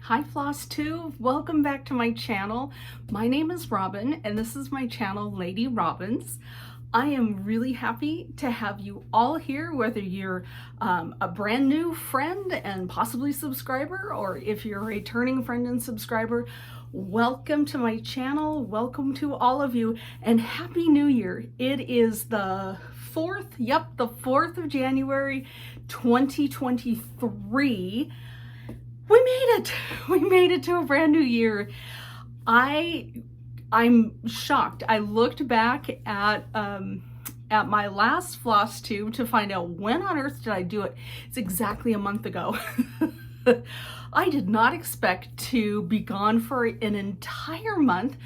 Hi FlossTube, welcome back to my channel. My name is Robin and this is my channel, Lady Robins. I am really happy to have you all here, whether you're a brand new friend and possibly subscriber, or if you're a returning friend and subscriber. Welcome to my channel, welcome to all of you, and Happy New Year. It is the 4th, the 4th of January, 2023. We made it! We made it to a brand new year. I'm shocked. I looked back at my last floss tube to find out when on earth did I do it. It's exactly a month ago. I did not expect to be gone for an entire month,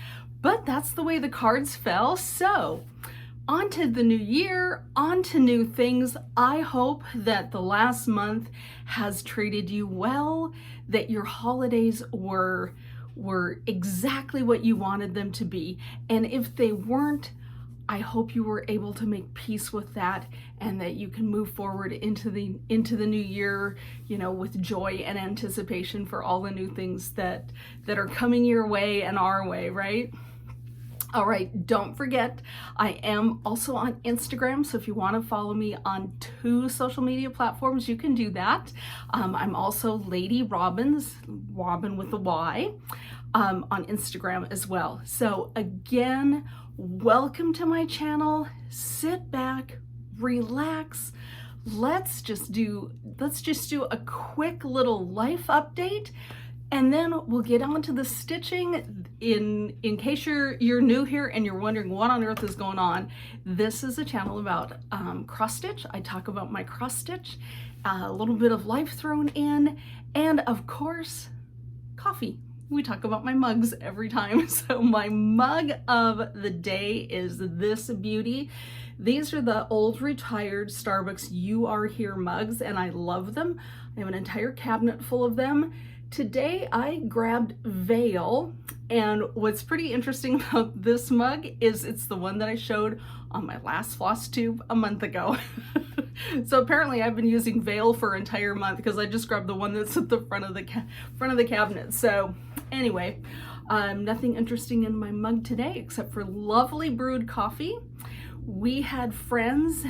but that's the way the cards fell. So on to the new year, on to new things. I hope that the last month has treated you well, that your holidays were exactly what you wanted them to be. And if they weren't, I hope you were able to make peace with that and that you can move forward into the new year, you know, with joy and anticipation for all the new things that are coming your way and our way, right? All right, don't forget, I am also on Instagram, so if you want to follow me on 2 social media platforms, you can do that. I'm also Lady Robins, Robin with a Y, on Instagram as well. So again, welcome to my channel. Sit back, relax. Let's just do a quick little life update. And then we'll get on to the stitching. In case you're new here and you're wondering what on earth is going on, this is a channel about cross stitch. I talk about my cross stitch, a little bit of life thrown in, and of course, coffee. We talk about my mugs every time. So my mug of the day is this beauty. These are the old retired Starbucks You Are Here mugs, and I love them. I have an entire cabinet full of them. Today I grabbed Veil, and what's pretty interesting about this mug is it's the one that I showed on my last floss tube a month ago. So apparently I've been using Veil for an entire month because I just grabbed the one that's at the front of the cabinet. So anyway, nothing interesting in my mug today except for lovely brewed coffee. We had friends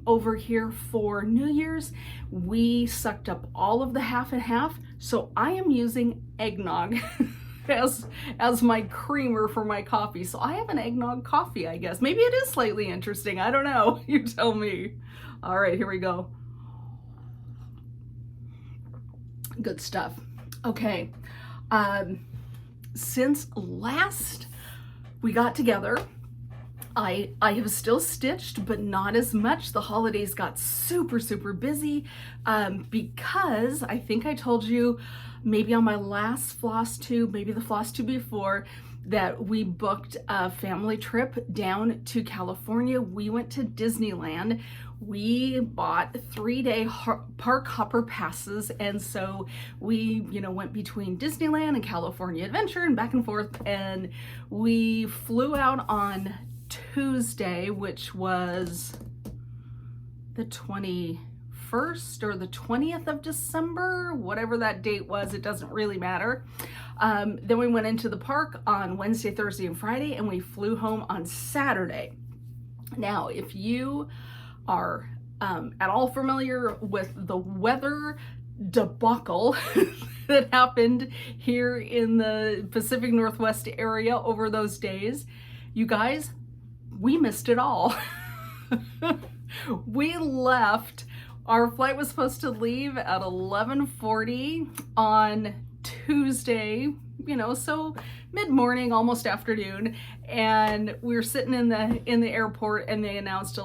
over here for New Year's. We sucked up all of the half and half, so I am using eggnog as my creamer for my coffee. So I have an eggnog coffee, I guess. Maybe it is slightly interesting. I don't know. You tell me. All right, here we go. Good stuff. Okay. Since last we got together, I have still stitched, but not as much. The holidays got super busy because I think I told you maybe on my last floss tube, maybe the floss tube before, that we booked a family trip down to California. We went to Disneyland. We bought 3-day park hopper passes, and so we, went between Disneyland and California Adventure and back and forth, and we flew out on Tuesday, which was the 21st or the 20th of December, whatever that date was, it doesn't really matter. Then we went into the park on Wednesday, Thursday, and Friday, and we flew home on Saturday. Now, if you are at all familiar with the weather debacle that happened here in the Pacific Northwest area over those days, you guys, we missed it all. We left, our flight was supposed to leave at 11:40 on Tuesday, so mid-morning, almost afternoon, and we were sitting in the airport, and they announced,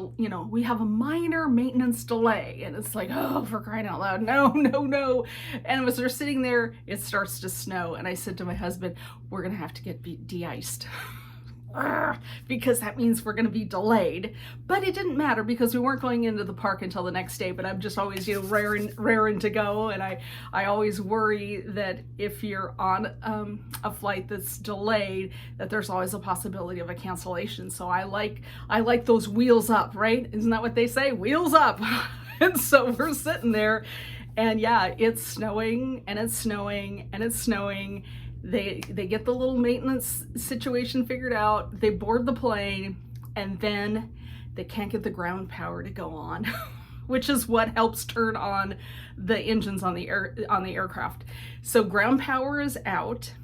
we have a minor maintenance delay, and it's like, oh, for crying out loud, no. And as we're sitting there, it starts to snow, and I said to my husband, we're gonna have to get de-iced. Because that means we're going to be delayed. But it didn't matter because we weren't going into the park until the next day. But I'm just always, raring to go, and I always worry that if you're on a flight that's delayed, that there's always a possibility of a cancellation. So I like those wheels up, right? Isn't that what they say? Wheels up. And so we're sitting there, And yeah, it's snowing and it's snowing and it's snowing. They get the little maintenance situation figured out. They board the plane, and then they can't get the ground power to go on, which is what helps turn on the engines on the aircraft. So ground power is out.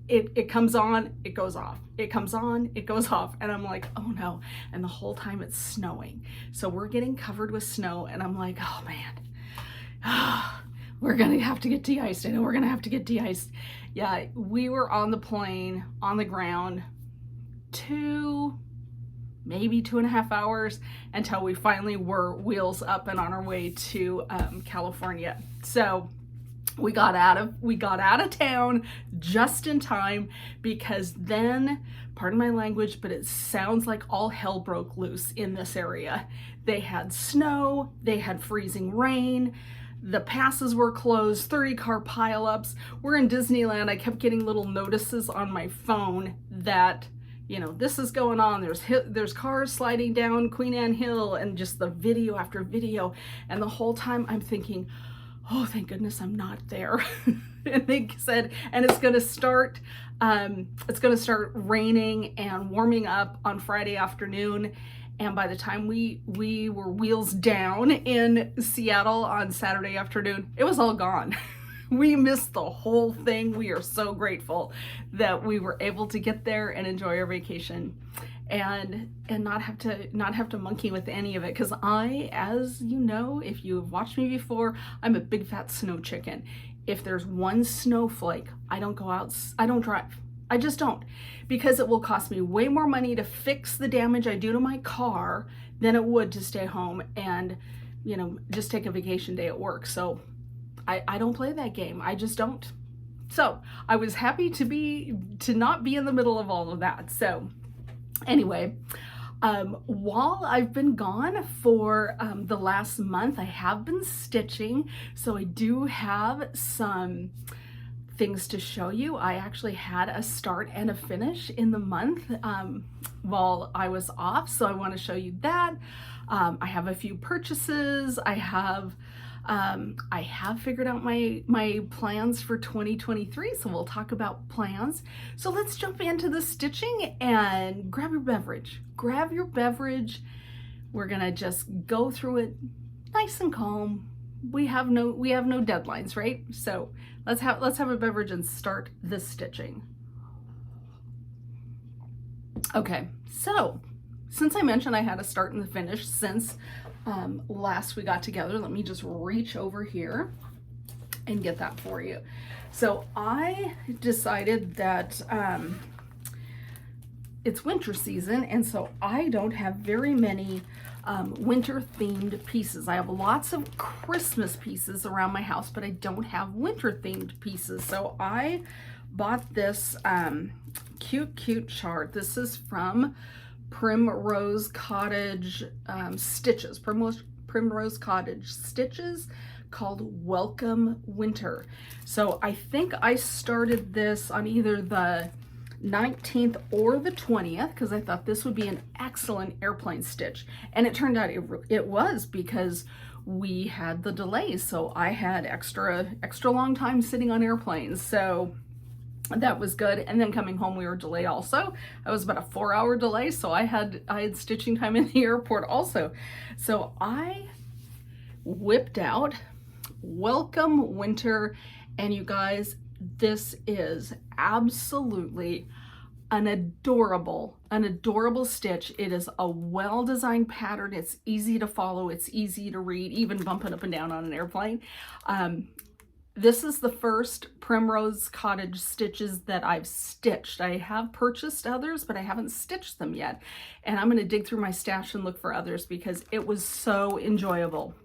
It comes on, it goes off. It comes on, it goes off. And I'm like, oh no. And the whole time it's snowing. So we're getting covered with snow, and I'm like, oh man, we're gonna have to get de-iced. I know we're gonna have to get de-iced. Yeah, we were on the plane, on the ground, maybe 2.5 hours until we finally were wheels up and on our way to California. So we got out of town just in time, because then, pardon my language, but it sounds like all hell broke loose in this area. They had snow, they had freezing rain, the passes were closed, 30-car pileups. We're in Disneyland. I kept getting little notices on my phone that, you know, this is going on. There's cars sliding down Queen Anne Hill, and just the video after video. And the whole time I'm thinking, oh, thank goodness I'm not there. And they said, and it's gonna start raining and warming up on Friday afternoon. And by the time we were wheels down in Seattle on Saturday afternoon, it was all gone. We missed the whole thing. We are so grateful that we were able to get there and enjoy our vacation, and not have to monkey with any of it. Because I, as you know, if you've watched me before, I'm a big fat snow chicken. If there's one snowflake, I don't go out, I don't drive. I just don't, because it will cost me way more money to fix the damage I do to my car than it would to stay home and, you know, just take a vacation day at work. So I don't play that game. I just don't. So I was happy to not be in the middle of all of that. So anyway, while I've been gone for the last month, I have been stitching. So I do have some things to show you. I actually had a start and a finish in the month while I was off, so I want to show you that. I have a few purchases. I have figured out my plans for 2023, so we'll talk about plans. So let's jump into the stitching, and grab your beverage. Grab your beverage. We're gonna just go through it nice and calm. We have no deadlines, right? So let's have a beverage and start this stitching. Okay, so since I mentioned I had a start and the finish since last we got together, let me just reach over here and get that for you. So I decided that it's winter season, and so I don't have very many winter themed pieces. I have lots of Christmas pieces around my house, but I don't have winter themed pieces. So I bought this cute chart. This is from Primrose Cottage Stitches. Primrose Cottage Stitches, called Welcome Winter. So I think I started this on either the 19th or the 20th, because I thought this would be an excellent airplane stitch, and it turned out it was, because we had the delays. So I had extra long time sitting on airplanes, so that was good. And then coming home, we were delayed also. I was about a 4-hour delay, so I had stitching time in the airport also. So I whipped out Welcome Winter, and you guys, this is absolutely an adorable stitch. It is a well-designed pattern. It's easy to follow. It's easy to read, even bumping up and down on an airplane. This is the first Primrose Cottage stitches that I've stitched. I have purchased others, but I haven't stitched them yet. And I'm going to dig through my stash and look for others, because it was so enjoyable.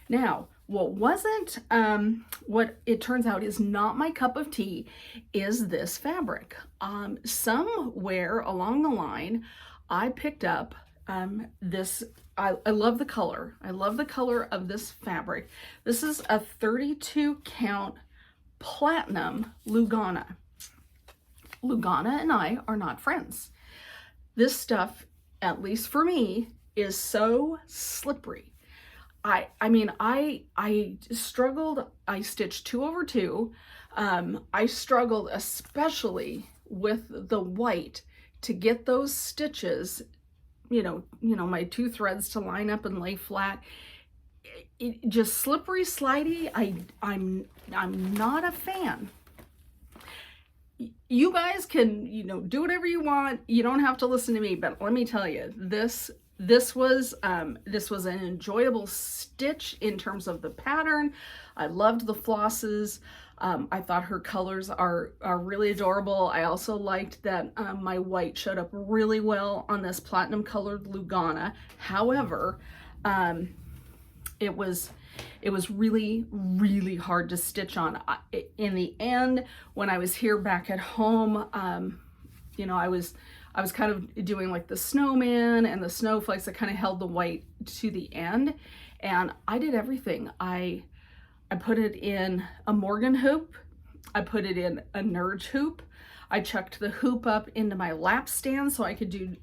Now, what it turns out is not my cup of tea is this fabric. Somewhere along the line, I picked up this. I love the color. I love the color of this fabric. This is a 32 count Platinum Lugana. Lugana and I are not friends. This stuff, at least for me, is so slippery. I mean, I struggled. I stitched 2 over 2. I struggled especially with the white to get those stitches, my 2 threads to line up and lay flat. It just slippery slidey. I'm not a fan. You guys can, do whatever you want. You don't have to listen to me, but let me tell you, this was an enjoyable stitch in terms of the pattern. I loved the flosses. I thought her colors are really adorable. I also liked that my white showed up really well on this platinum colored Lugana. However, it was really, really hard to stitch on. In the end, when I was here back at home, I was kind of doing like the snowman and the snowflakes that kind of held the white to the end. And I did everything. I put it in a Morgan hoop. I put it in a Nurge hoop. I chucked the hoop up into my lap stand so I could do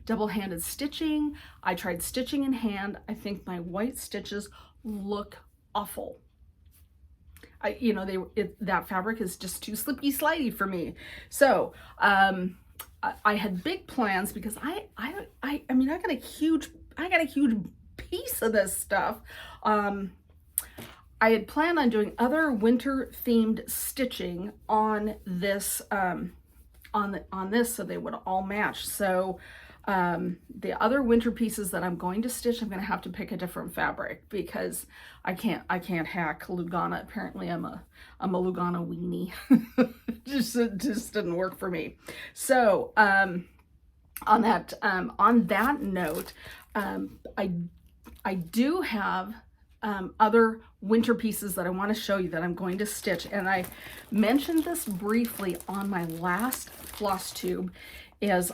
double-handed stitching. I tried stitching in hand. I think my white stitches look awful. That fabric is just too slippy slidey for me. So I had big plans because I got a huge piece of this stuff. I had planned on doing other winter themed stitching on this on this so they would all match. So the other winter pieces that I'm going to stitch, I'm going to have to pick a different fabric because I can't hack Lugana. Apparently I'm a Lugana weenie. just didn't work for me. So on that note, I do have other winter pieces that I want to show you that I'm going to stitch, and I mentioned this briefly on my last FlossTube. Is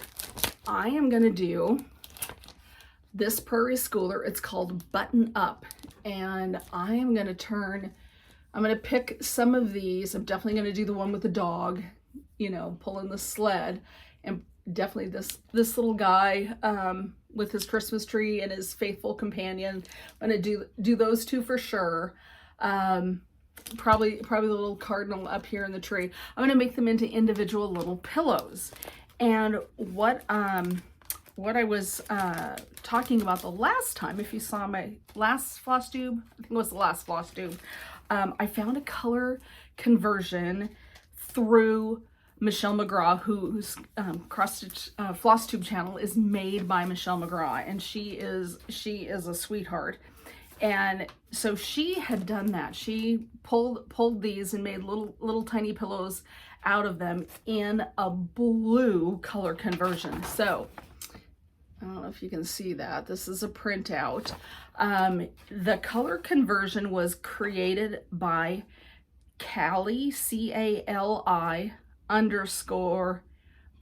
I am going to do this Prairie Schooler. It's called Button Up, and I'm going to pick some of these. I'm definitely going to do the one with the dog, pulling the sled, and definitely this little guy with his Christmas tree and his faithful companion. I'm going to do those 2 for sure. Probably the little cardinal up here in the tree. I'm going to make them into individual little pillows. And what I was talking about the last time, if you saw my last FlossTube, I think it was the last FlossTube, I found a color conversion through Michelle McGraw, whose cross-stitch FlossTube channel is made by Michelle McGraw, and she is a sweetheart. And so she had done that. She pulled these and made little tiny pillows out of them in a blue color conversion. So I don't know if you can see that. This is a printout. The color conversion was created by Cali, C-A-L-I _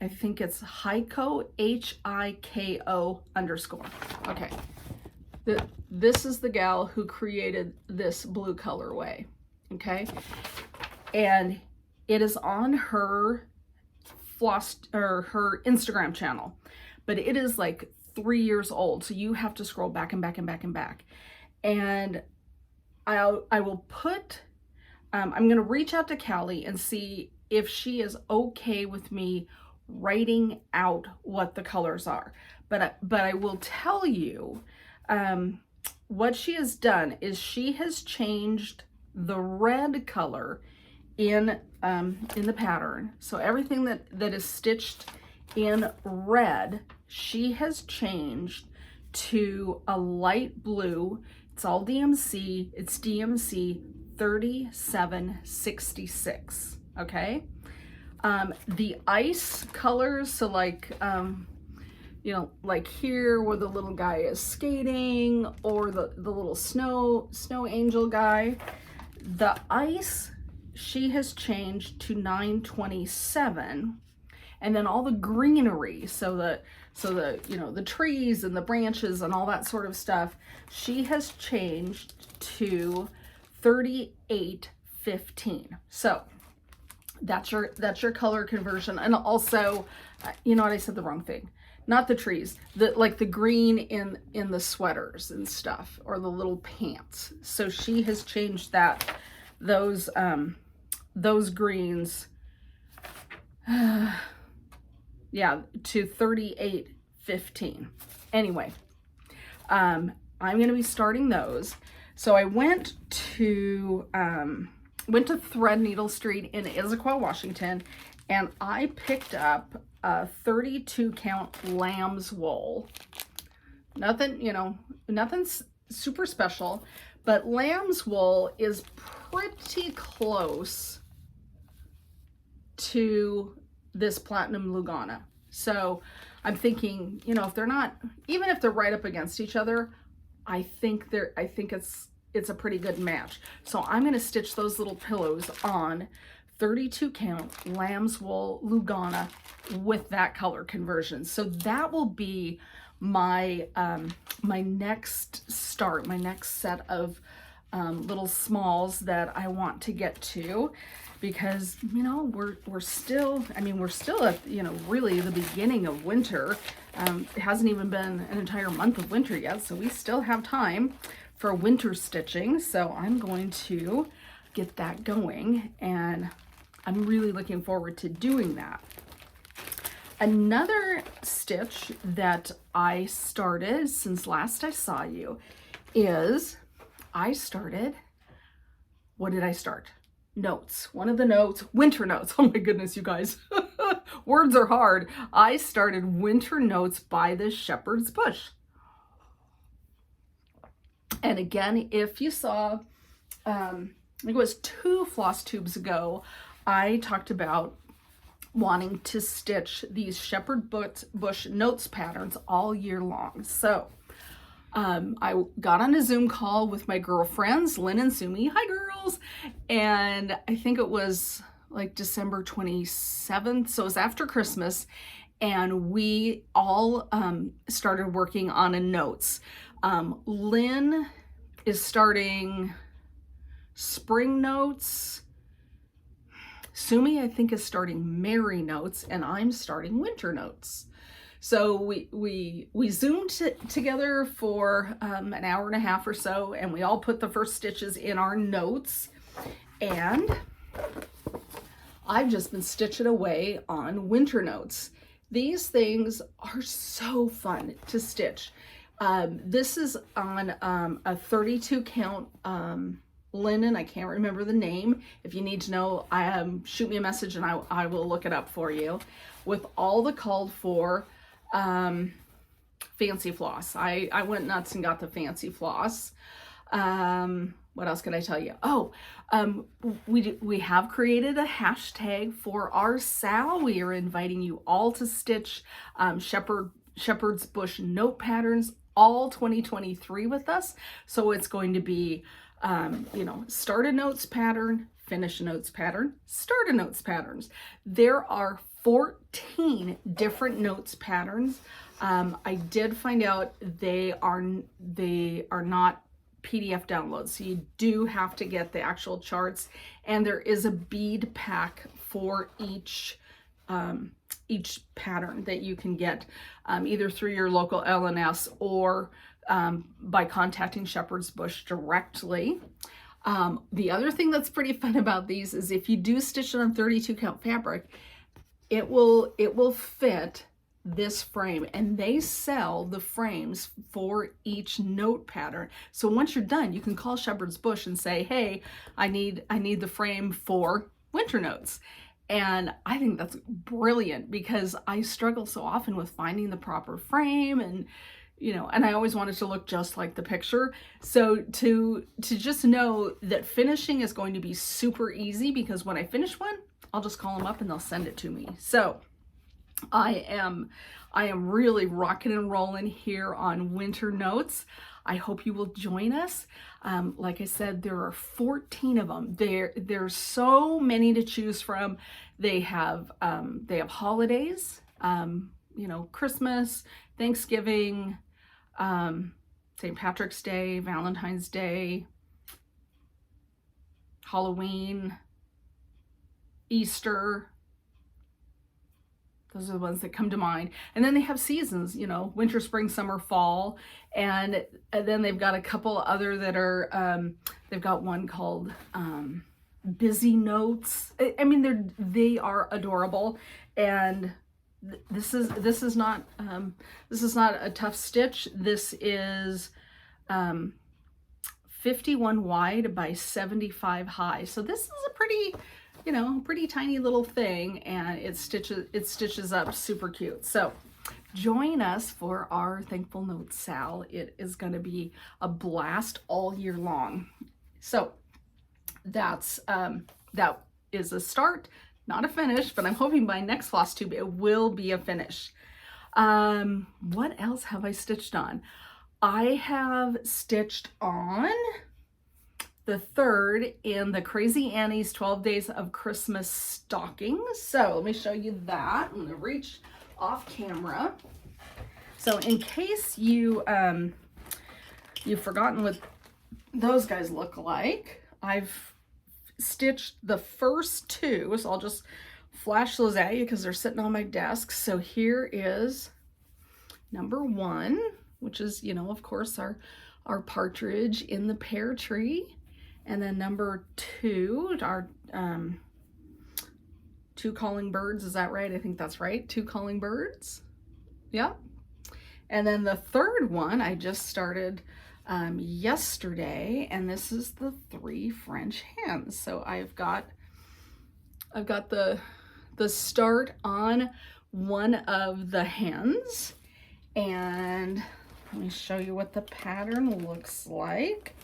I think it's Hiko, H-I-K-O _ Okay. This is the gal who created this blue colorway. Okay. And it is on her her Instagram channel, but it is like 3 years old. So you have to scroll back and back and back and back. And I will put, I'm going to reach out to Callie and see if she is okay with me writing out what the colors are. But I will tell you, what she has done is she has changed the red color in the pattern. So everything that is stitched in red, she has changed to a light blue. It's all DMC. It's DMC 3766. Okay. The ice colors, so like like here where the little guy is skating, or the little snow angel guy, the ice she has changed to 927. And then all the greenery, so the the trees and the branches and all that sort of stuff, she has changed to 3815. So that's your color conversion. And also, you know what, I said the wrong thing. not the trees, like the green in the sweaters and stuff, or the little pants. So she has changed those greens, yeah, to 38.15. Anyway, I'm going to be starting those. So I went to Threadneedle Street in Issaquah, Washington, and I picked up a 32 count lamb's wool. Nothing, you know, nothing super special, but lamb's wool is pretty close to this Platinum Lugana. So I'm thinking, you know, if they're not, even if they're right up against each other, I think it's a pretty good match. So I'm going to stitch those little pillows on 32 count lamb's wool Lugana with that color conversion. So that will be my my next set of little smalls that I want to get to, because, you know, we're still at, you know, really the beginning of winter. It hasn't even been an entire month of winter yet, so we still have time for winter stitching. So I'm going to get that going, and I'm really looking forward to doing that. Another stitch that I started since last I saw you is what did I start? Notes. One of the notes, winter notes. Oh my goodness, you guys. Words are hard. I started winter notes by the Shepherd's Bush. And again, if you saw, I think it was 2 floss tubes ago, I talked about wanting to stitch these Shepherd Bush notes patterns all year long. So I got on a Zoom call with my girlfriends, Lynn and Sumi. Hi, girls. And I think it was like December 27th. So it was after Christmas. And we all started working on a notes. Lynn is starting spring notes. Sumi, I think, is starting Merry notes, and I'm starting winter notes. So we Zoomed together for an hour and a half or so, and we all put the first stitches in our notes. And I've just been stitching away on winter notes. These things are so fun to stitch. This is on a 32 count linen. I can't remember the name. If you need to know, shoot me a message and I will look it up for you, with all the called for fancy floss. I went nuts and got the fancy floss. What else can I tell you? Oh, we have created a hashtag for our SAL. We are inviting you all to stitch Shepherd's Bush note patterns all 2023 with us. So it's going to be, you know, start a notes pattern, finish a notes pattern, start a notes patterns. There are 14 different notes patterns. I did find out they are not PDF downloads, so you do have to get the actual charts, and there is a bead pack for each pattern that you can get either through your local LNS or by contacting Shepherd's Bush directly. The other thing that's pretty fun about these is if you do stitch it on 32 count fabric, it will fit this frame, and they sell the frames for each note pattern. So once you're done, you can call Shepherd's Bush and say, hey, I need the frame for winter notes. And I think that's brilliant, because I struggle so often with finding the proper frame, and you know, and I always want it to look just like the picture. So to just know that finishing is going to be super easy, because when I finish one, I'll just call them up and they'll send it to me. So I am really rocking and rolling here on winter notes. I hope you will join us. Like I said, there are 14 of them. There's so many to choose from. They have holidays, you know, Christmas, Thanksgiving, St. Patrick's Day, Valentine's Day, Halloween, Easter. Those are the ones that come to mind. And then they have seasons, you know, winter, spring, summer, fall. And then they've got a couple other that are, they've got one called Busy Notes. I mean, they are adorable. And this is not a tough stitch. This is 51 wide by 75 high. So this is a pretty, you know, pretty tiny little thing, and it stitches up super cute. So join us for our Thankful Note Sal. It is going to be a blast all year long. So that is a start, not a finish, but I'm hoping by next FlossTube it will be a finish. What else have I stitched on? I have stitched on the 3rd in the Crazy Annie's 12 Days of Christmas stockings. So let me show you that. I'm gonna reach off camera. So in case you've forgotten what those guys look like, I've stitched the first 2, so I'll just flash those at you because they're sitting on my desk. So here is number 1, which is, you know, of course, our partridge in the pear tree. And then number 2, our 2 calling birds. Is that right? I think that's right. 2 calling birds. Yeah. And then the 3rd one I just started yesterday, and this is the 3 French hens. So I've got the start on one of the hens, and let me show you what the pattern looks like.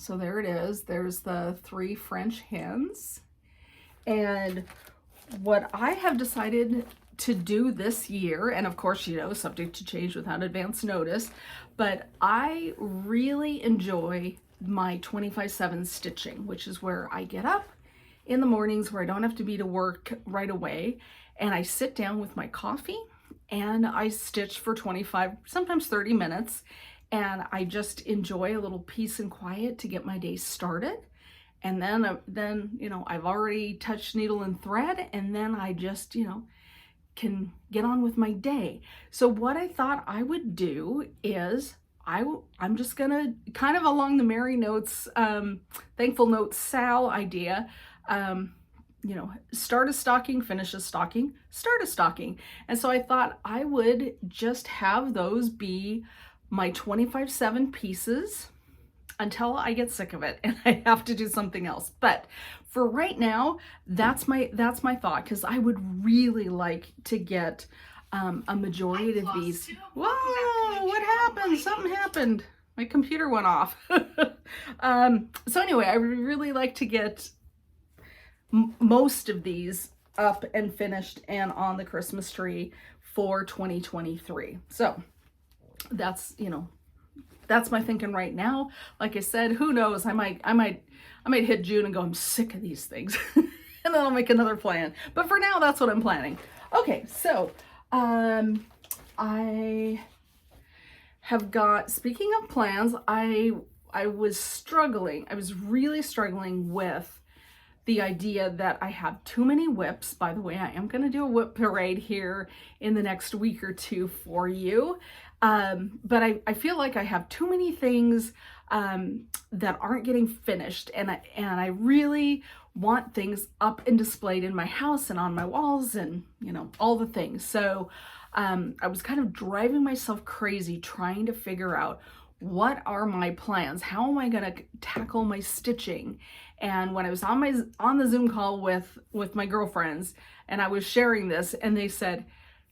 So there it is. There's the 3 French hens. And what I have decided to do this year, and of course, you know, subject to change without advance notice, but I really enjoy my 25/7 stitching, which is where I get up in the mornings where I don't have to be to work right away, and I sit down with my coffee and I stitch for 25, sometimes 30 minutes, and I just enjoy a little peace and quiet to get my day started. And then you know, I've already touched needle and thread, and then I just, you know, can get on with my day. So what I thought I would do is I'm just gonna, kind of along the Merry Notes, Thankful Note Sal idea, you know, start a stocking, finish a stocking, start a stocking. And so I thought I would just have those be my 25/7 pieces until I get sick of it and I have to do something else. But for right now, that's my thought, because I would really like to get a majority of these. Whoa, what happened? Something happened. My computer went off. So anyway, I would really like to get most of these up and finished and on the Christmas tree for 2023. So that's, you know, that's my thinking right now. Like I said, who knows? I might hit June and go, I'm sick of these things, and then I'll make another plan. But for now, that's what I'm planning. Okay, so I have got. Speaking of plans, I was really struggling with the idea that I have too many whips. By the way, I am going to do a whip parade here in the next week or 2 for you. But I feel like I have too many things that aren't getting finished, and I really want things up and displayed in my house and on my walls, and you know, all the things. So I was kind of driving myself crazy trying to figure out what are my plans, how am I going to tackle my stitching. And when I was on the Zoom call with my girlfriends, and I was sharing this, and they said,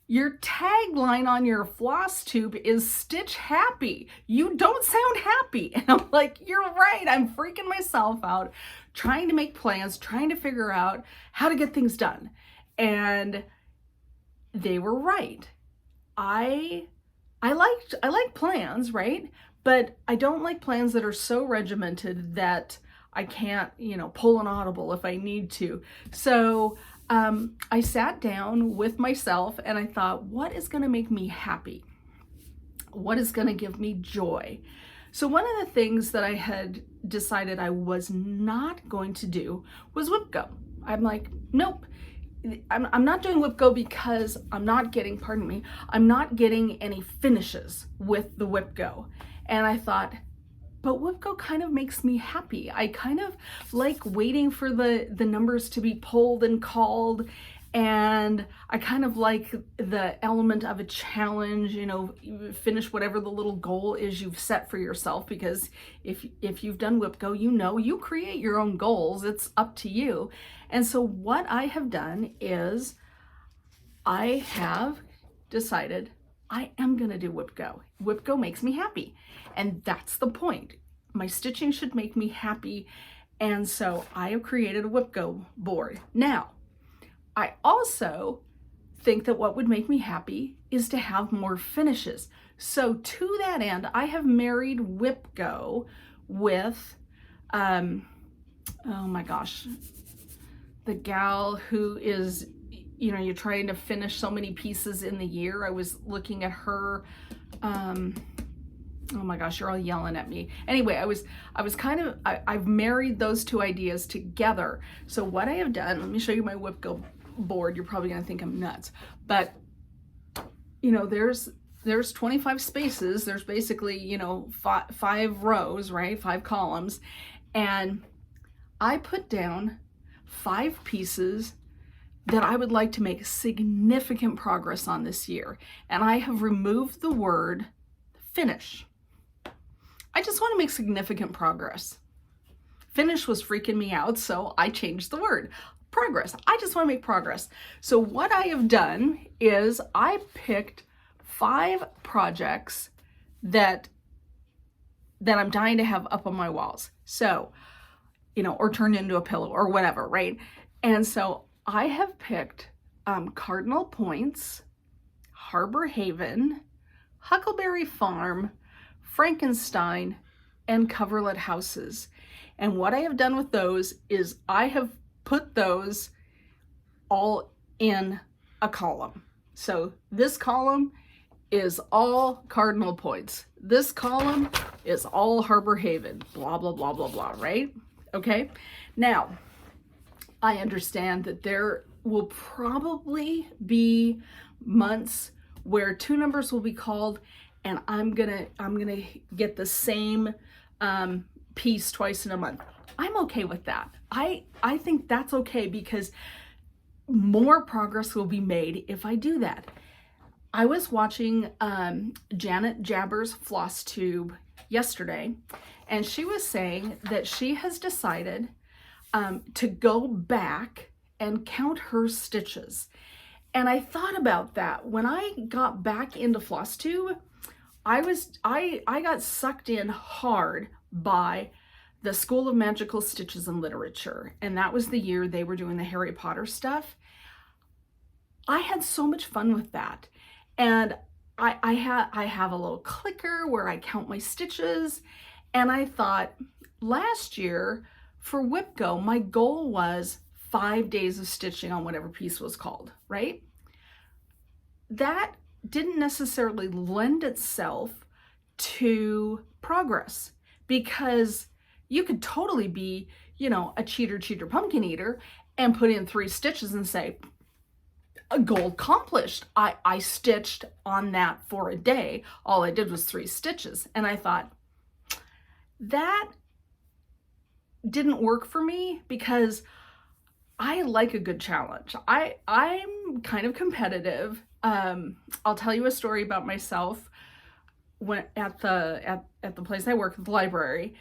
your tagline on your FlossTube is stitch happy. You don't sound happy. And I'm like, you're right. I'm freaking myself out trying to make plans, trying to figure out how to get things done. And they were right. I like plans, right? But I don't like plans that are so regimented that I can't, you know, pull an audible if I need to. So I sat down with myself and I thought, what is going to make me happy? What is going to give me joy? So one of the things that I had decided I was not going to do was whip go. I'm like, nope. I'm not doing whip go because I'm not getting, pardon me, I'm not getting any finishes with the whip go. And I thought, but whip go kind of makes me happy. I kind of like waiting for the numbers to be pulled and called, and I kind of like the element of a challenge, you know, finish whatever the little goal is you've set for yourself, because if you've done whip go, you know, you create your own goals. It's up to you. And so what I have done is I have decided I am going to do whip go. Whip go makes me happy. And that's the point. My stitching should make me happy. And so I have created a whip go board. Now, I also think that what would make me happy is to have more finishes. So to that end, I have married whip go with, oh my gosh, the gal who is, you know, you're trying to finish so many pieces in the year. I was looking at her, oh my gosh, you're all yelling at me. Anyway, I've married those two ideas together. So what I have done, let me show you my whip go board. You're probably gonna think I'm nuts, but you know, there's 25 spaces. There's basically, you know, five rows, right? 5 columns. And I put down 5 pieces that I would like to make significant progress on this year. And I have removed the word finish. I just want to make significant progress. Finish was freaking me out, so I changed the word. Progress. I just want to make progress. So what I have done is I picked 5 projects that I'm dying to have up on my walls. So, you know, or turned into a pillow or whatever, right? And so I have picked Cardinal Points, Harbor Haven, Huckleberry Farm, Frankenstein, and Coverlet Houses. And what I have done with those is I have put those all in a column. So this column is all Cardinal Points. This column is all Harbor Haven, blah, blah, blah, blah, blah, right? Okay. Now, I understand that there will probably be months where 2 numbers will be called, and I'm gonna get the same piece twice in a month. I'm okay with that. I think that's okay, because more progress will be made if I do that. I was watching Janet Jabber's FlossTube yesterday, and she was saying that she has decided to go back and count her stitches. And I thought about that. When I got back into FlossTube, I got sucked in hard by the School of Magical Stitches and Literature. And that was the year they were doing the Harry Potter stuff. I had so much fun with that. And I have a little clicker where I count my stitches. And I thought last year for Whip Go, my goal was 5 days of stitching on whatever piece was called, right? That didn't necessarily lend itself to progress, because you could totally be, you know, a cheater pumpkin eater and put in 3 stitches and say, a goal accomplished. I stitched on that for a day. All I did was 3 stitches. And I thought, that didn't work for me, because I like a good challenge. I'm kind of competitive. I'll tell you a story about myself. When at the place I work at the library,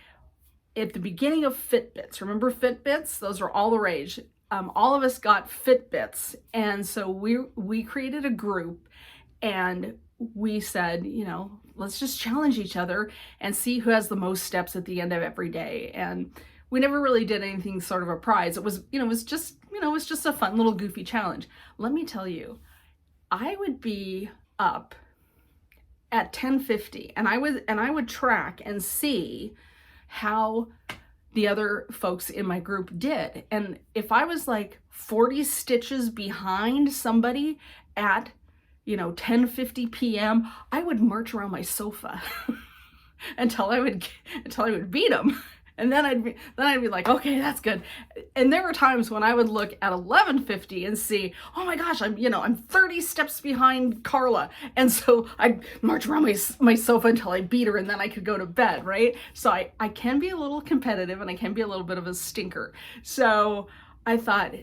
at the beginning of Fitbits, remember Fitbits? Those are all the rage. All of us got Fitbits, and so we created a group, and we said, you know, let's just challenge each other and see who has the most steps at the end of every day. And we never really did anything sort of a prize. It was, you know, it was just a fun little goofy challenge. Let me tell you, I would be up at 10:50, and I would track and see how the other folks in my group did. And if I was like 40 stitches behind somebody at, you know, 10:50 p.m., I would march around my sofa until I would beat them. And then I'd be like, okay, that's good. And there were times when I would look at 11:50 and see, oh my gosh, I'm 30 steps behind Carla. And so I'd march around my sofa until I beat her, and then I could go to bed, right? So I can be a little competitive, and I can be a little bit of a stinker. So I thought,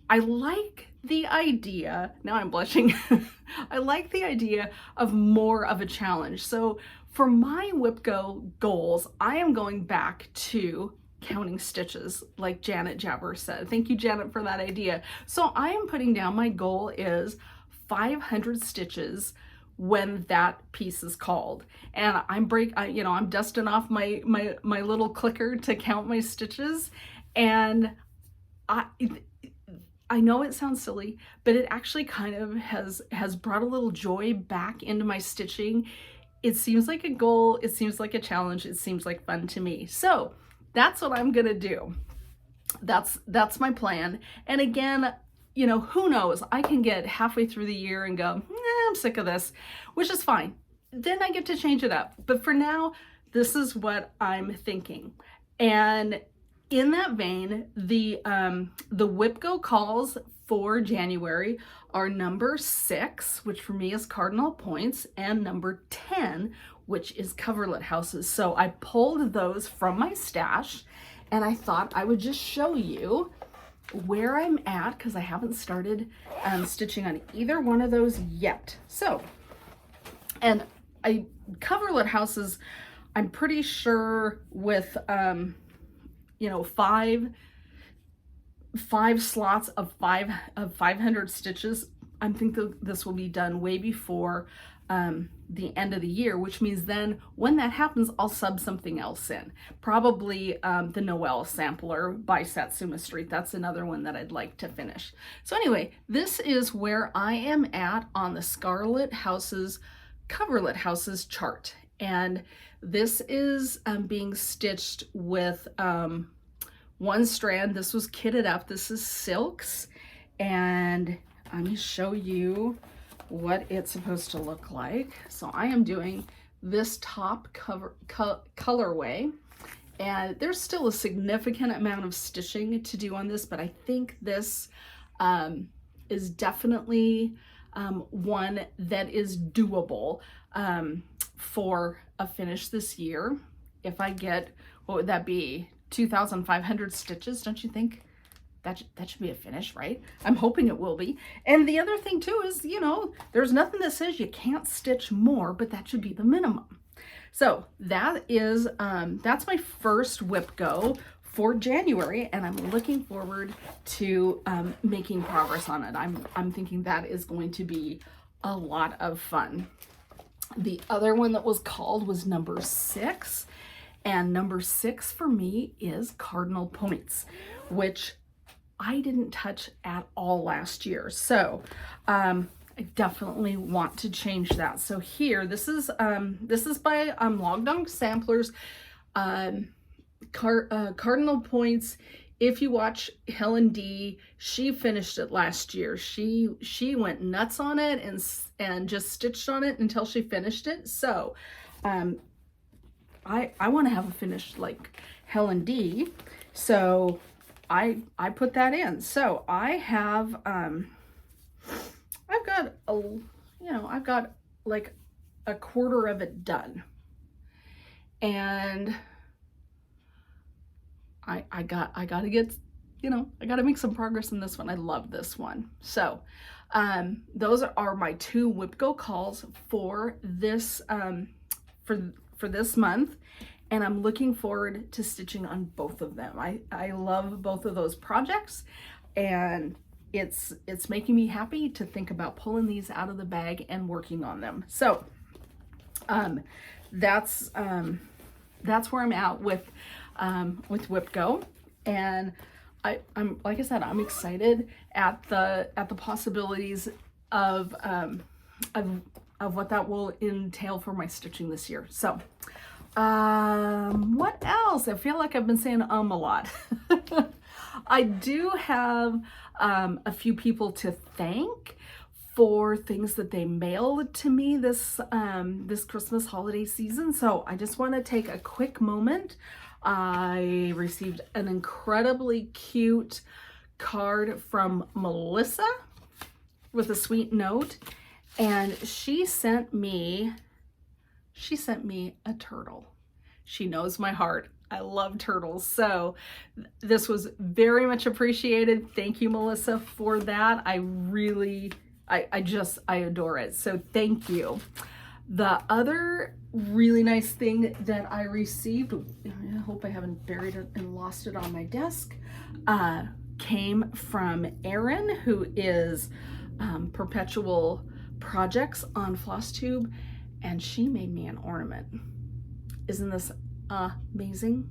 I like the idea, now I'm blushing, I like the idea of more of a challenge. So for my Whip Go goals, I am going back to counting stitches, like Janet Jabber said. Thank you, Janet, for that idea. So I am putting down, my goal is 500 stitches when that piece is called. And I'm dusting off my little clicker to count my stitches. And I know it sounds silly, but it actually kind of has brought a little joy back into my stitching. It seems like a goal, it seems like a challenge, it seems like fun to me. So that's what I'm gonna do. That's my plan. And again, who knows? I can get halfway through the year and go, I'm sick of this, which is fine. Then I get to change it up. But for now, this is what I'm thinking. And in that vein, the Whip Go calls for January are number 6, which for me is cardinal points, and number 10, which is coverlet houses. So I pulled those from my stash, and I thought I would just show you where I'm at, because I haven't started stitching on either one of those yet. So, and coverlet houses, I'm pretty sure with five slots of 500 stitches. I think this will be done way before the end of the year, which means then when that happens, I'll sub something else in. Probably the Noel sampler by Satsuma Street. That's another one that I'd like to finish. So anyway, this is where I am at on the Scarlet Houses coverlet houses chart. And this is being stitched with one strand. This was kitted up. This is silks, and let me show you what it's supposed to look like. So I am doing this top colorway, and there's still a significant amount of stitching to do on this, but I think this is definitely one that is doable for a finish this year. If I get, what would that be, 2,500 stitches, don't you think? That should be a finish, right? I'm hoping it will be. And the other thing too is, there's nothing that says you can't stitch more, but that should be the minimum. So that is, that's my first Whip Go for January, and I'm looking forward to making progress on it. I'm thinking that is going to be a lot of fun. The other one that was called was number 6. And number 6 for me is cardinal points, which I didn't touch at all last year. So I definitely want to change that. So here, this is by Log Dog Samplers, cardinal points. If you watch Helen D, she finished it last year. She went nuts on it and just stitched on it until she finished it. So I want to have a finish like Helen D, so I put that in. So I have I've got like a quarter of it done, and I gotta get, I gotta make some progress in this one. I love this one. So those are my 2 Whip Go calls for this for this month, and I'm looking forward to stitching on both of them. I love both of those projects, and it's making me happy to think about pulling these out of the bag and working on them. So that's where I'm at with Whip Go, and I'm like I said, I'm excited at the possibilities of what that will entail for my stitching this year. So what else? I feel like I've been saying a lot. I do have a few people to thank for things that they mailed to me this Christmas holiday season. So I just want to take a quick moment I received an incredibly cute card from Melissa with a sweet note, and she sent me a turtle. She knows my heart. I love turtles. So this was very much appreciated. Thank you, Melissa, for that. I adore it. So thank you. The other really nice thing that I received, I hope I haven't buried it and lost it on my desk, came from Erin, who is Perpetual Projects on FlossTube, and she made me an ornament. Isn't this amazing?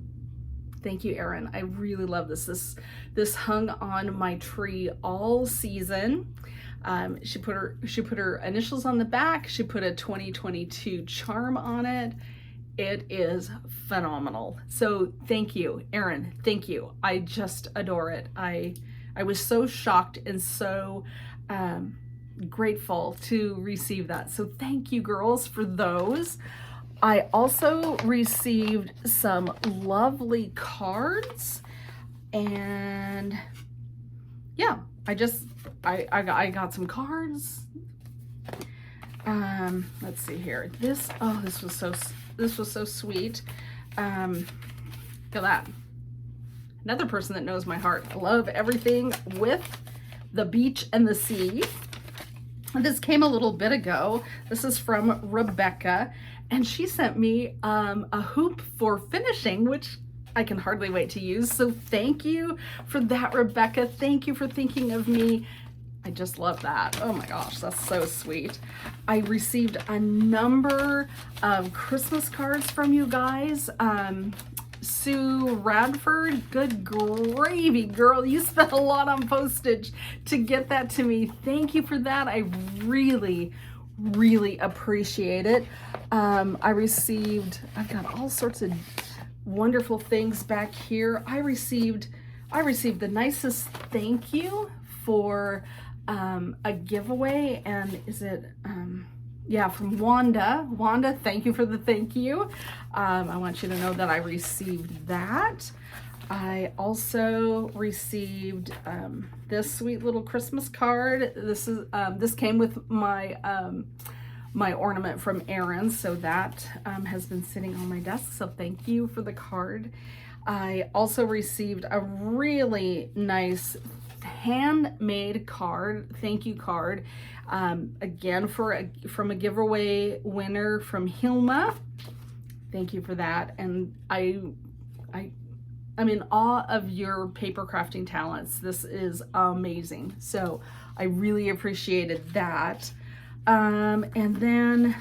Thank you, Erin. I really love this. This hung on my tree all season. She put her initials on the back. She put a 2022 charm on it. It is phenomenal. So thank you, Erin. Thank you. I just adore it. I was so shocked and so grateful to receive that. So thank you, girls, for those. I also received some lovely cards, and yeah, I got some cards. Let's see here. This was so sweet. Look at that. Another person that knows my heart. I love everything with the beach and the sea. This came a little bit ago. This is from Rebecca, and she sent me a hoop for finishing, which I can hardly wait to use. So thank you for that, Rebecca. Thank you for thinking of me. I just love that. Oh my gosh, that's so sweet. I received a number of Christmas cards from you guys. Sue Radford, good gravy, girl. You spent a lot on postage to get that to me. Thank you for that. I really appreciate it. I've got all sorts of wonderful things back here. I received the nicest thank you for a giveaway, and is it yeah, from Wanda. Wanda, thank you for the thank you. I want you to know that I received that. I also received this sweet little Christmas card. This came with my my ornament from Erin, so that has been sitting on my desk. So thank you for the card. I also received a really nice handmade card, thank you card, again from a giveaway winner from Hilma. Thank you for that. And I'm in awe of your paper crafting talents. This is amazing. So I really appreciated that. And then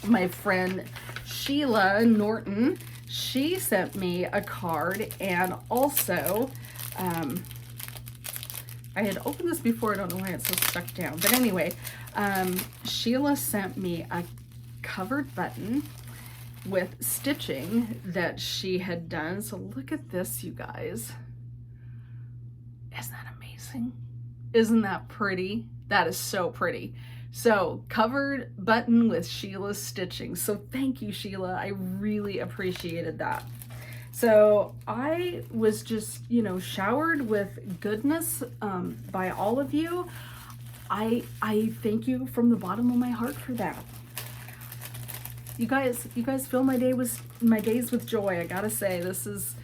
my friend Sheila Norton, she sent me a card, and also I had opened this before. I don't know why it's so stuck down, but anyway, Sheila sent me a covered button with stitching that she had done. So look at this, you guys. Isn't that amazing? Isn't that pretty? That is so pretty. So covered button with Sheila's stitching. So thank you, Sheila. I really appreciated that. So I was just, showered with goodness by all of you. I thank you from the bottom of my heart for that. You guys fill my days with joy. I gotta say, this is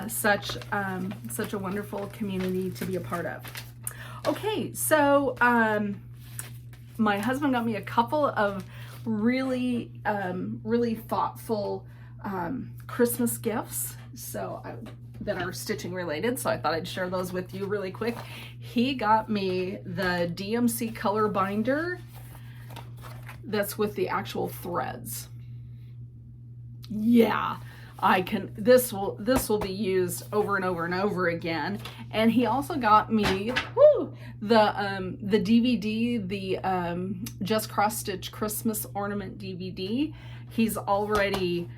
such a wonderful community to be a part of. Okay, so my husband got me a couple of really thoughtful Christmas gifts, that are stitching related, so I thought I'd share those with you really quick. He got me the DMC color binder that's with the actual threads. Yeah, this will be used over and over and over again. And he also got me the DVD, the Just Cross Stitch Christmas Ornament DVD. He's already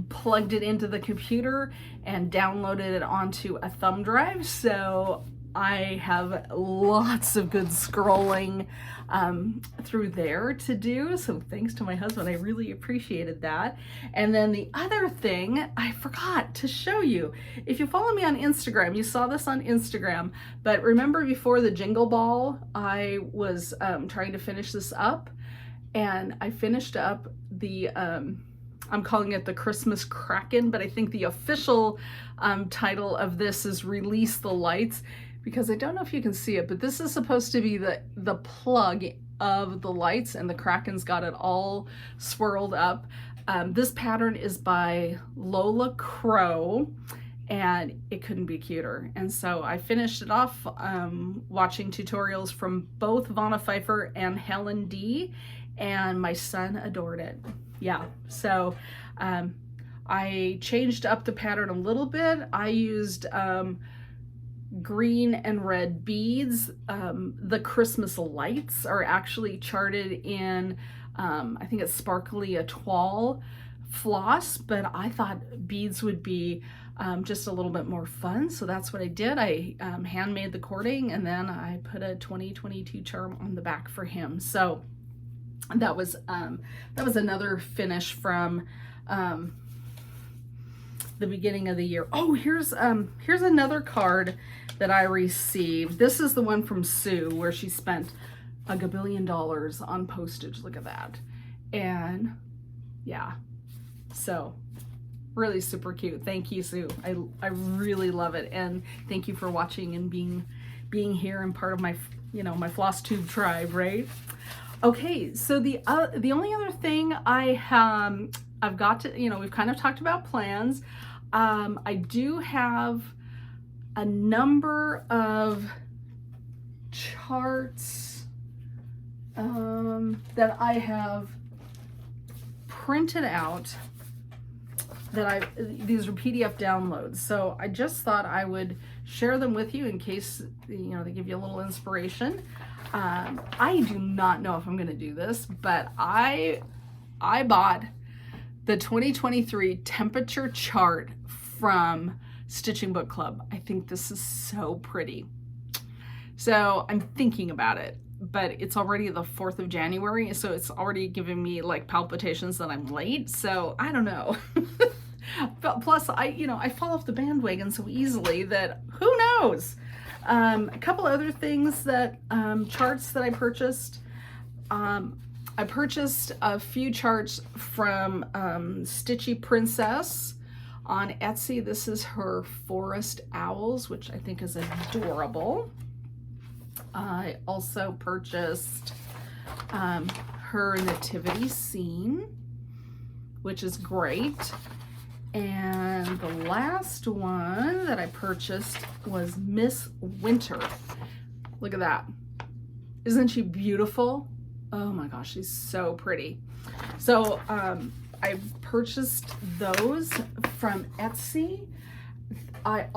plugged it into the computer and downloaded it onto a thumb drive. So I have lots of good scrolling through there to do. So thanks to my husband, I really appreciated that. And then the other thing I forgot to show you, if you follow me on Instagram, you saw this on Instagram, but remember before the Jingle Ball, I was trying to finish this up, and I finished up the, I'm calling it the Christmas Kraken, but I think the official title of this is Release the Lights, because I don't know if you can see it, but this is supposed to be the plug of the lights, and the Kraken's got it all swirled up. This pattern is by Lola Crow, and it couldn't be cuter. And so I finished it off watching tutorials from both Vonna Pfeiffer and Helen D, and my son adored it. Yeah, so I changed up the pattern a little bit. I used green and red beads. The Christmas lights are actually charted in, I think it's Sparkly Etoile floss, but I thought beads would be just a little bit more fun, so that's what I did. I handmade the cording, and then I put a 2022 charm on the back for him. So that was another finish from the beginning of the year. Oh, here's another card that I received. This is the one from Sue, where she spent a gabillion dollars on postage. Look at that. And yeah, so really super cute. Thank you, Sue. I really love it, and thank you for watching and being here and part of my, you know, my FlossTube tribe, right? Okay, so the only other thing I've got to, you know, we've kind of talked about plans. I do have a number of charts that I have printed out that these are PDF downloads. So I just thought I would share them with you in case, you know, they give you a little inspiration. I do not know if I'm going to do this, but I bought the 2023 temperature chart from Stitching Book Club. I think this is so pretty. So I'm thinking about it, but it's already the 4th of January, so it's already giving me like palpitations that I'm late. So I don't know. But plus, I fall off the bandwagon so easily that who knows? A couple other things that charts that I purchased. I purchased a few charts from Stitchy Princess on Etsy. This is her Forest Owls, which I think is adorable. I also purchased her Nativity Scene, which is great. And the last one that I purchased was Miss Winter. Look at that. Isn't she beautiful? Oh my gosh, she's so pretty. So I purchased those from Etsy. I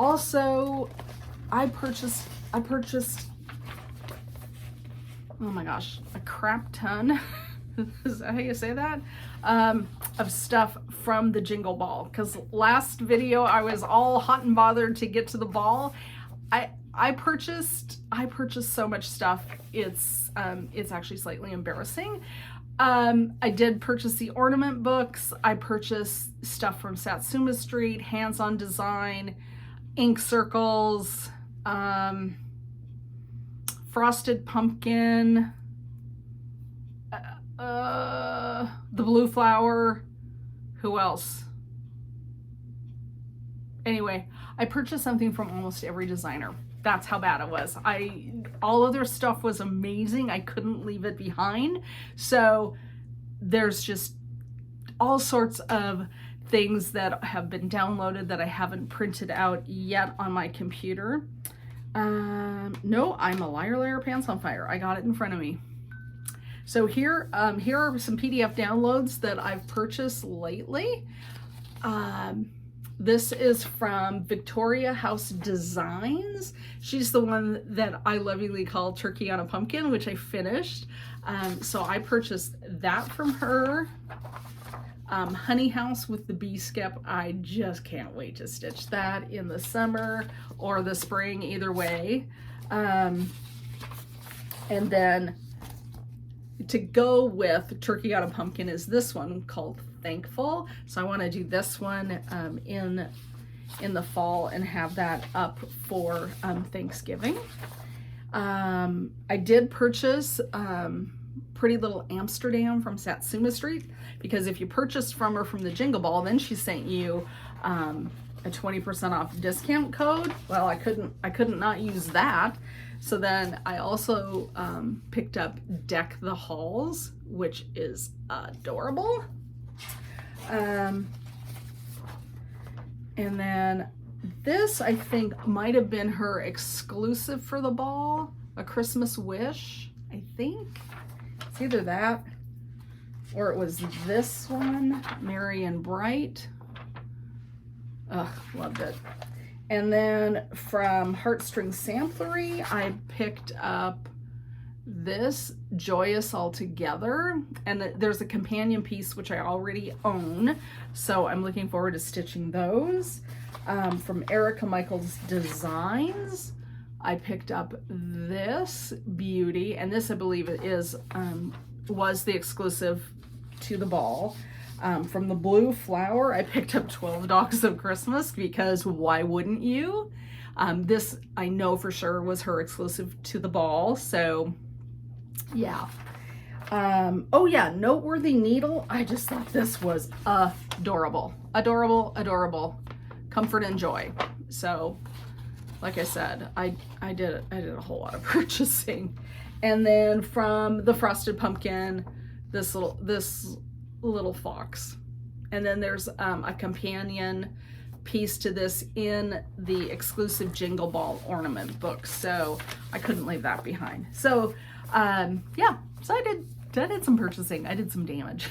purchased, oh my gosh, a crap ton. Is that how you say that? Of stuff from the Jingle Ball, because last video I was all hot and bothered to get to the ball. I purchased so much stuff. It's actually slightly embarrassing. I did purchase the ornament books. I purchased stuff from Satsuma Street, hands-on design, ink circles, frosted pumpkin, the blue flower. Who else? Anyway, I purchased something from almost every designer. That's how bad it was. All of their stuff was amazing. I couldn't leave it behind. So there's just all sorts of things that have been downloaded that I haven't printed out yet on my computer. No, I'm a liar, pants on fire. I got it in front of me. So here are some PDF downloads that I've purchased lately. This is from Victoria House Designs. She's the one that I lovingly call Turkey on a Pumpkin, which I finished. So I purchased that from her. Honey House with the bee skip. I just can't wait to stitch that in the summer or the spring, either way. And then to go with Turkey on a Pumpkin is this one called Thankful. So I want to do this one in the fall and have that up for Thanksgiving. I did purchase Pretty Little Amsterdam from Satsuma Street, because if you purchased from her from the Jingle Ball, then she sent you a 20% off discount code. Well, I couldn't not use that. So then I also picked up Deck the Halls, which is adorable. And then this, I think, might have been her exclusive for the ball, A Christmas Wish, I think. It's either that or it was this one, Merry and Bright. Ugh, loved it. And then from Heartstring Samplery, I picked up this Joyous Altogether, and there's a companion piece which I already own, so I'm looking forward to stitching those. From Erica Michaels Designs, I picked up this beauty, and this I believe it is was the exclusive to the ball. From the Blue Flower, I picked up 12 Dogs of Christmas, because why wouldn't you? This I know for sure was her exclusive to the ball, so yeah. Oh yeah, Noteworthy Needle. I just thought this was adorable. Adorable, adorable. Comfort and joy. So, like I said, I did a whole lot of purchasing. And then from the Frosted Pumpkin, this little fox. And then there's a companion piece to this in the exclusive Jingle Ball ornament book, so I couldn't leave that behind. So yeah, so I did some purchasing. I did some damage.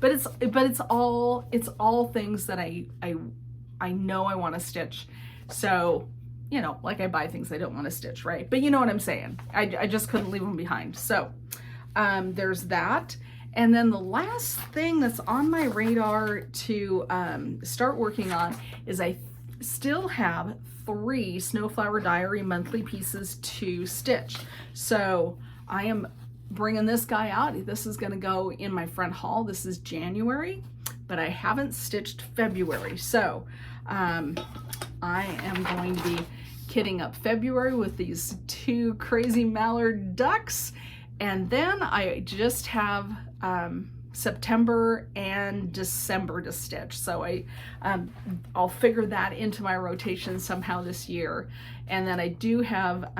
but it's all things that I know I want to stitch. So, you know, like I buy things I don't want to stitch, right? But you know what I'm saying. I just couldn't leave them behind. So there's that. And then the last thing that's on my radar to start working on is I still have 3 Snowflower Diary monthly pieces to stitch. So I am bringing this guy out. This is going to go in my front haul. This is January, but I haven't stitched February. So I am going to be kitting up February with these 2 crazy mallard ducks. And then I just have September and December to stitch. So I'll figure that into my rotation somehow this year. And then I do have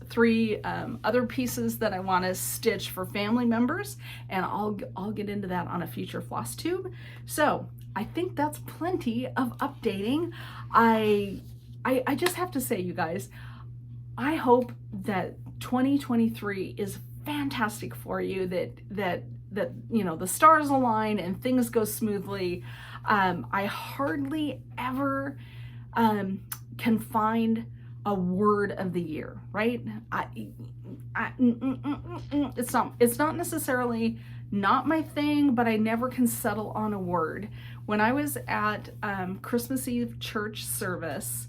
3 other pieces that I want to stitch for family members, and I'll get into that on a future FlossTube. So I think that's plenty of updating. I just have to say, you guys, I hope that 2023 is fantastic for you, that you know, the stars align and things go smoothly. I hardly ever can find a word of the year, right? It's not necessarily not my thing, but I never can settle on a word. When I was at Christmas Eve church service,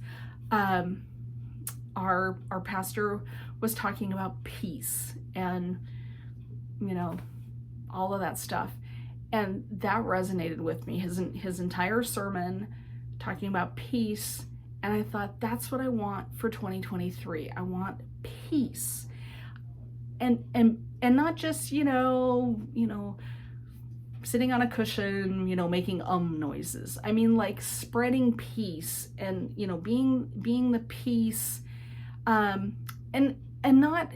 our pastor was talking about peace and, you know, all of that stuff, and that resonated with me. His entire sermon talking about peace, and I thought, that's what I want for 2023. I want peace, and not just you know sitting on a cushion, you know, making noises. I mean, like spreading peace, and you know, being the peace, and not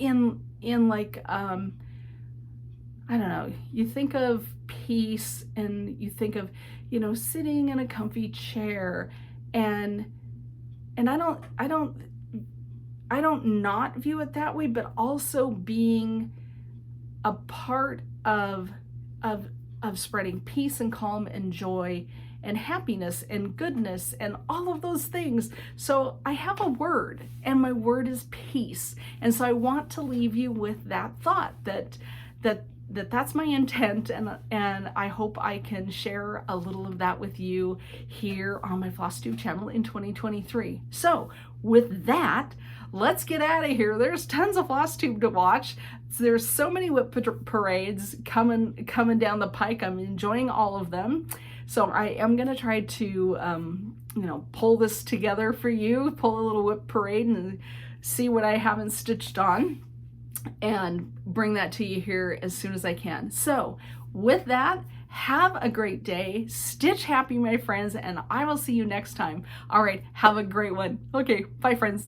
in like I don't know, you think of peace and you think of, you know, sitting in a comfy chair, and I don't not view it that way, but also being a part of spreading peace and calm and joy and happiness and goodness and all of those things. So I have a word, and my word is peace. And so I want to leave you with that thought, that that's my intent, and I hope I can share a little of that with you here on my FlossTube channel in 2023. So with that, let's get out of here. There's tons of FlossTube to watch. There's so many whip parades coming down the pike. I'm enjoying all of them. So I am gonna try to, you know, pull this together for you, pull a little whip parade and see what I haven't stitched on, and bring that to you here as soon as I can. So with that, have a great day. Stitch happy, my friends, and I will see you next time. All right, have a great one. Okay, bye, friends.